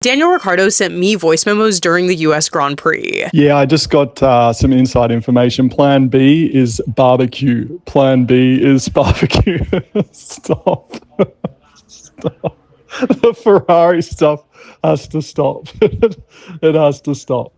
Daniel Ricciardo sent me voice memos during the US Grand Prix. Yeah, I just got some inside information. Plan B is barbecue. Plan B is barbecue. Stop. Stop. The Ferrari stuff has to stop. It has to stop.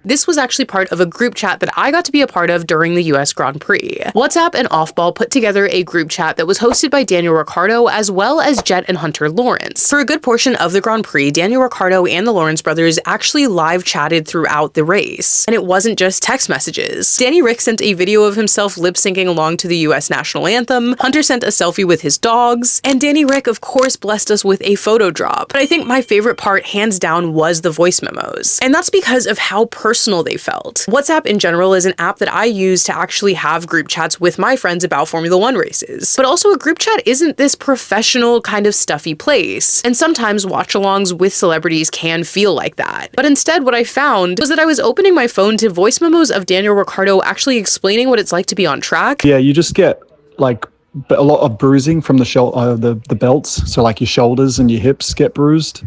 This was actually part of a group chat that I got to be a part of during the US Grand Prix. WhatsApp and Offball put together a group chat that was hosted by Daniel Ricciardo as well as Jet and Hunter Lawrence. For a good portion of the Grand Prix, Daniel Ricciardo and the Lawrence brothers actually live chatted throughout the race. And it wasn't just text messages. Danny Rick sent a video of himself lip-syncing along to the US national anthem, Hunter sent a selfie with his dogs, and Danny Rick of course blessed us with a photo drop. But I think my favorite part hands down was the voice memos. And that's because of how personal they felt. WhatsApp in general is an app that I use to actually have group chats with my friends about Formula One races. But also a group chat isn't this professional kind of stuffy place. And sometimes watch-alongs with celebrities can feel like that. But instead what I found was that I was opening my phone to voice memos of Daniel Ricciardo actually explaining what it's like to be on track. Yeah, you just get like a lot of bruising from the belts. So like your shoulders and your hips get bruised.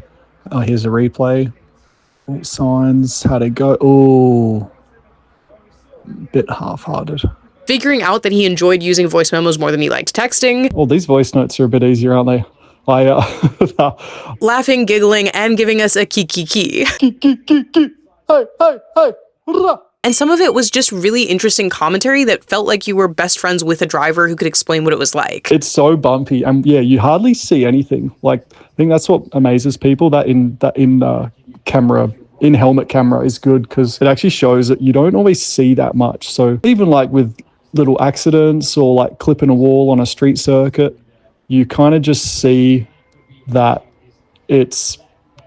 Oh, here's a replay. All signs, how'd it go? Oh, bit half-hearted. Figuring out that he enjoyed using voice memos more than he liked texting. Well, these voice notes are a bit easier, aren't they? Laughing, giggling, and giving us a ki. Hey, hey, hey. And some of it was just really interesting commentary that felt like you were best friends with a driver who could explain what it was like. It's so bumpy, and yeah, you hardly see anything. Like, I think that's what amazes people, that in helmet camera is good, because it actually shows that you don't always see that much. So even like with little accidents or like clipping a wall on a street circuit, you kind of just see that it's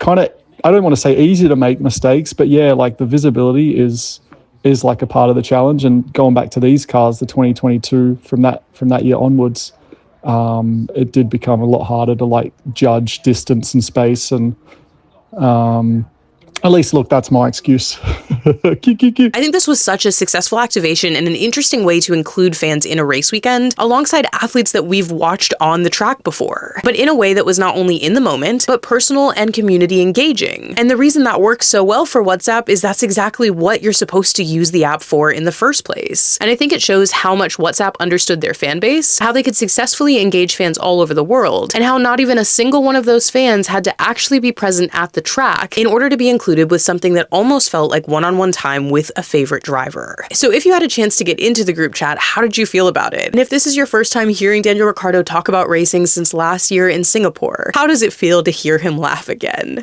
kind of, I don't want to say easy to make mistakes, but yeah, like the visibility is like a part of the challenge. And going back to these cars, the 2022, from that year onwards, it did become a lot harder to like judge distance and space. And at least, look, that's my excuse. I think this was such a successful activation and an interesting way to include fans in a race weekend alongside athletes that we've watched on the track before, but in a way that was not only in the moment, but personal and community engaging. And the reason that works so well for WhatsApp is that's exactly what you're supposed to use the app for in the first place. And I think it shows how much WhatsApp understood their fan base, how they could successfully engage fans all over the world, and how not even a single one of those fans had to actually be present at the track in order to be included with something that almost felt like one-on-one time with a favorite driver. So if you had a chance to get into the group chat, how did you feel about it? And if this is your first time hearing Daniel Ricciardo talk about racing since last year in Singapore, how does it feel to hear him laugh again?